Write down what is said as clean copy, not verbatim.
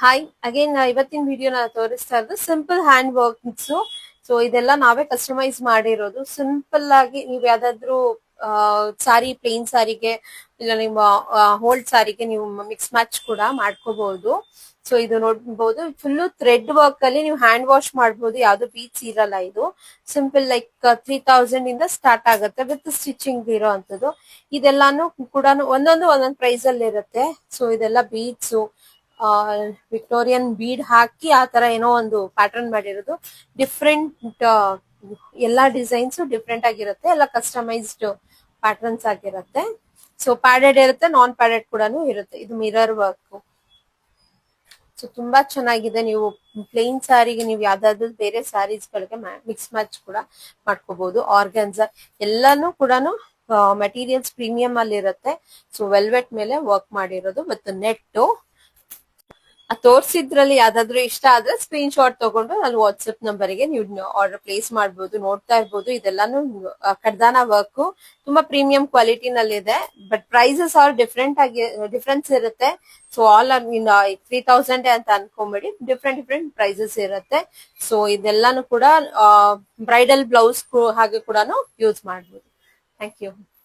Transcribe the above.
Hi again ಇವತ್ತಿನ video ನಾನು ತೋರಿಸ್ತಾ ಇರೋದು ಸಿಂಪಲ್ ಹ್ಯಾಂಡ್ ವರ್ಕ್ಸ್. ಸೊ ಇದೆಲ್ಲ ನಾವೇ ಕಸ್ಟಮೈಸ್ ಮಾಡಿರೋದು. ಸಿಂಪಲ್ ಆಗಿ ನೀವು ಯಾವ್ದಾದ್ರು ಸಾರಿ, ಪ್ಲೇನ್ ಸಾರಿಗೆ ಇಲ್ಲ ನಿಮ್ಮ ಹೋಲ್ಡ್ ಸಾರಿಗೆ ನೀವು ಮಿಕ್ಸ್ ಮ್ಯಾಚ್ ಕೂಡ ಮಾಡ್ಕೋಬಹುದು. ಸೊ ಇದು ನೋಡ್ಬೋದು, ಫುಲ್ ಥ್ರೆಡ್ ವರ್ಕ್ ಅಲ್ಲಿ ನೀವು ಹ್ಯಾಂಡ್ ವಾಶ್ ಮಾಡ್ಬೋದು. ಯಾವ್ದು ಬೀಟ್ಸ್ ಇರಲ್ಲ. ಇದು ಸಿಂಪಲ್ ಲೈಕ್ 3000 ಇಂದ ಸ್ಟಾರ್ಟ್ ಆಗುತ್ತೆ ವಿತ್ ಸ್ಟಿಚಿಂಗ್ ಇರೋ ಅಂತದ್ದು. ಇದೆಲ್ಲಾನು ಕೂಡ ಒಂದೊಂದು ಪ್ರೈಸ್ ಅಲ್ಲಿ ಇರುತ್ತೆ. ಸೊ ಇದೆಲ್ಲ ಬೀಟ್ಸ್, ವಿಕ್ಟೋರಿಯನ್ ಬೀಡ್ ಹಾಕಿ ಆ ತರ ಏನೋ ಒಂದು ಪ್ಯಾಟರ್ನ್ ಮಾಡಿರೋದು. ಡಿಫ್ರೆಂಟ್ ಎಲ್ಲಾ ಡಿಸೈನ್ಸ್ ಡಿಫ್ರೆಂಟ್ ಆಗಿರುತ್ತೆ. ಎಲ್ಲ ಕಸ್ಟಮೈಸ್ಡ್ ಪ್ಯಾಟರ್ನ್ಸ್ ಆಗಿರುತ್ತೆ. ಸೊ ಪ್ಯಾಡೆಡ್ ಇರುತ್ತೆ, ನಾನ್ ಪ್ಯಾಡೆಡ್ ಕೂಡ ಇರುತ್ತೆ. ಇದು ಮಿರರ್ ವರ್ಕ್. ಸೊ ತುಂಬಾ ಚೆನ್ನಾಗಿದೆ. ನೀವು ಪ್ಲೇನ್ ಸ್ಯಾರಿಗೆ ನೀವು ಯಾವ್ದಾದ್ರು ಬೇರೆ ಸ್ಯಾರೀಸ್ ಗಳಿಗೆ ಮಿಕ್ಸ್ ಮ್ಯಾಚ್ ಕೂಡ ಮಾಡ್ಕೋಬಹುದು. ಆರ್ಗನ್ಸಾ ಎಲ್ಲಾನು ಕೂಡ ಮೆಟೀರಿಯಲ್ಸ್ ಪ್ರೀಮಿಯಂ ಅಲ್ಲಿ ಇರುತ್ತೆ. ಸೊ ವೆಲ್ವೆಟ್ ಮೇಲೆ ವರ್ಕ್ ಮಾಡಿರೋದು ವಿತ್ ನೆಟ್. ತೋರ್ಸಿದ್ರಲ್ಲಿ ಯಾವ್ದಾದ್ರು ಇಷ್ಟ ಆದ್ರೆ ಸ್ಕ್ರೀನ್ ಶಾಟ್ ತಗೊಂಡು ನಾನು ವಾಟ್ಸ್ಆಪ್ ನಂಬರ್ಗೆ ನೀವು ಆರ್ಡರ್ ಪ್ಲೇಸ್ ಮಾಡಬಹುದು. ನೋಡ್ತಾ ಇರ್ಬೋದು, ಇದೆಲ್ಲಾನು ಕಡ್ದಾನ ವರ್ಕ್ ತುಂಬಾ ಪ್ರೀಮಿಯಂ ಕ್ವಾಲಿಟಿ ನಲ್ಲಿ ಇದೆ. ಬಟ್ ಪ್ರೈಸಸ್ ಆರ್ ಡಿಫ್ರೆನ್ಸ್ ಇರುತ್ತೆ. ಸೊ ಆಲ್ 3000 ಅಂತ ಅನ್ಕೊಂಬೇಡಿ, ಡಿಫ್ರೆಂಟ್ ಪ್ರೈಸಸ್ ಇರುತ್ತೆ. ಸೊ ಇದೆಲ್ಲಾನು ಕೂಡ ಬ್ರೈಡಲ್ ಬ್ಲೌಸ್ ಹಾಗೆ ಕೂಡ ಯೂಸ್ ಮಾಡಬಹುದು. Thank you.